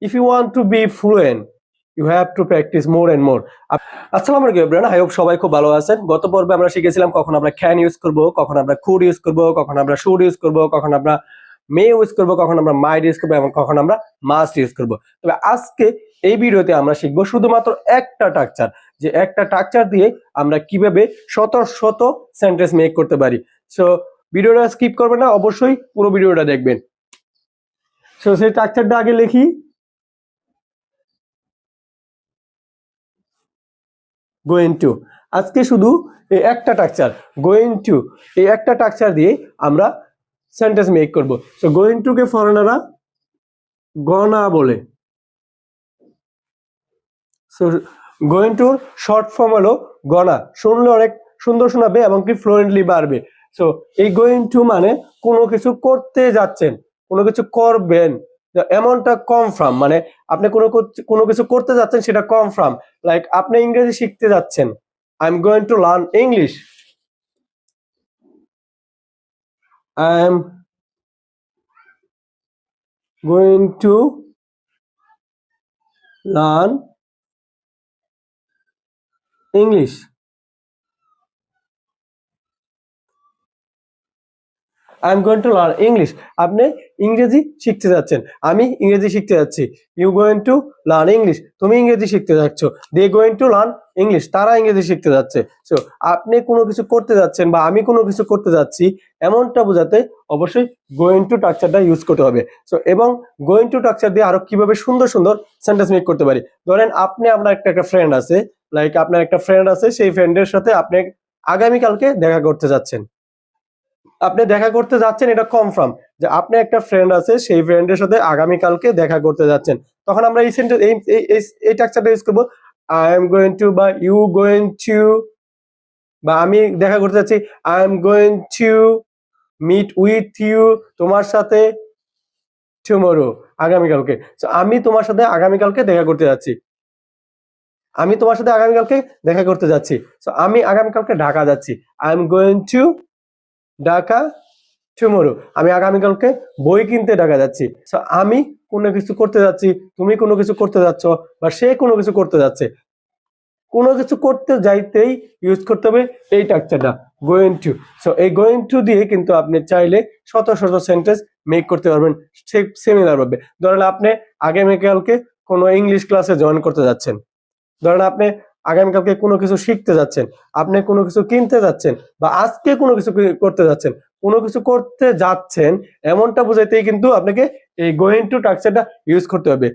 If you want to be fluent, you have to practice more and more. আসসালামু আলাইকুম everyone, I hope সবাই খুব ভালো আছেন। গত পর্বে আমরা শিখেছিলাম কখন আমরা ক্যান ইউজ করব, কখন আমরা কুড ইউজ করব, কখন আমরা শুড ইউজ করব, কখন আমরা মে ইউজ করব, কখন আমরা মাইট ইউজ করব এবং কখন আমরা মাস্ট ইউজ করব। তবে আজকে এই ভিডিওতে আমরা শিখবো শুধুমাত্র একটা স্ট্রাকচার, যে একটা স্ট্রাকচার দিয়ে আমরা কিভাবে শত শত সেন্টেন্স মেক করতে পারি। সো ভিডিওটা স্কিপ করবেন না, অবশ্যই পুরো ভিডিওটা দেখবেন। সো সেই স্ট্রাকচারটা আগে লিখি। গোয়িং টু, আজকে শুধু এই একটা স্ট্রাকচার গোয়িং টু, এই একটা স্ট্রাকচার দিয়ে আমরা সেন্টেন্স মেক করব। সো গোয়িং টু কে ফরেনাররা গনা বলে। সো গোয়িং টুর শর্ট ফর্ম হলো গনা। শুনলে অনেক সুন্দর শোনাবে এবং কি ফ্লুয়েন্টলি পারবে। সো এই গোয়িং টু মানে কোনো কিছু করতে যাচ্ছেন, কোনো কিছু করবেন, এমনটা কনফার্ম, মানে আপনি কোনো কিছু করতে যাচ্ছেন সেটা কনফার্ম। লাইক আপনি ইংরেজি শিখতে যাচ্ছেন, I am going to learn English, I am going to learn English. I am going to learn English, আপনি ইংরেজি শিখতে যাচ্ছেন, আমি ইংরেজি শিখতে যাচ্ছি। You going to learn English, তুমি ইংরেজি শিখতে যাচ্ছ। They going to learn English, তারা ইংরেজি শিখতে যাচ্ছে। সো আপনি কোনো কিছু করতে যাচ্ছেন বা আমি কোনো কিছু করতে যাচ্ছি, এমনটা বোঝাতে অবশ্যই গোয়িং টু স্ট্রাকচারটা ইউজ করতে হবে। সো এবং গোয়িং টু স্ট্রাকচার দিয়ে আরো কিভাবে সুন্দর সুন্দর সেন্টেন্স মেক করতে পারি। ধরেন আপনার একটা ফ্রেন্ড আছে, লাইক আপনার একটা ফ্রেন্ড আছে, সেই ফ্রেন্ডের সাথে আপনি আগামীকালকে দেখা করতে যাচ্ছেন। আপনি দেখা করতে যাচ্ছেন, এটা কনফার্ম যে আপনার একটা ফ্রেন্ড আছে, সেই ফ্রেন্ডের সাথে আগামীকালকে দেখা করতে যাচ্ছেন। তখন আমরা এই সেন্টেন্স এই স্ট্রাকচারটা ইউজ করব। আই এম গোয়িং টু বা ইউ গোয়িং টু, বা আমি দেখা করতে যাচ্ছি, I am going to meet with you, তোমার সাথে টুমরো, আগামীকালকে। সো আমি তোমার সাথে আগামীকালকে দেখা করতে যাচ্ছি, আমি তোমার সাথে আগামীকালকে দেখা করতে যাচ্ছি। সো আমি আগামীকালকে ঢাকা যাচ্ছি, I am going two Dhaka tomorrow, আমি আগামীকালকে বই কিনতে ঢাকা যাচ্ছি। সো আমি কোনো কিছু করতে যাচ্ছি, তুমি কোনো কিছু করতে যাচ্ছ, বা সে কোনো কিছু করতে যাচ্ছে। কোনো কিছু করতে যাইতেই ইউজ করতে হবে এই স্ট্রাকচারটা গোয়িং টু। সো এই গোয়িং টু দিয়ে কিন্তু আপনি চাইলে শত শত সেন্টেন্স মেক করতে পারবেন সিমিলার ভাবে। ধরেন আপনি আগামীকালকে কোনো ইংলিশ ক্লাসে জয়েন করতে যাচ্ছেন, ধরেন আপনি আগামীকালকে কোনো কিছু শিখতে যাচ্ছেন, আপনি কোনো কিছু কিনতে যাচ্ছেন, বা আজকে কোনো কিছু করতে যাচ্ছেন, কোনো কিছু করতে যাচ্ছেন, এমনটা বোঝাইতেই কিন্তু আপনাকে এই গোয়িং টু স্ট্রাকচারটা ইউজ করতে হবে।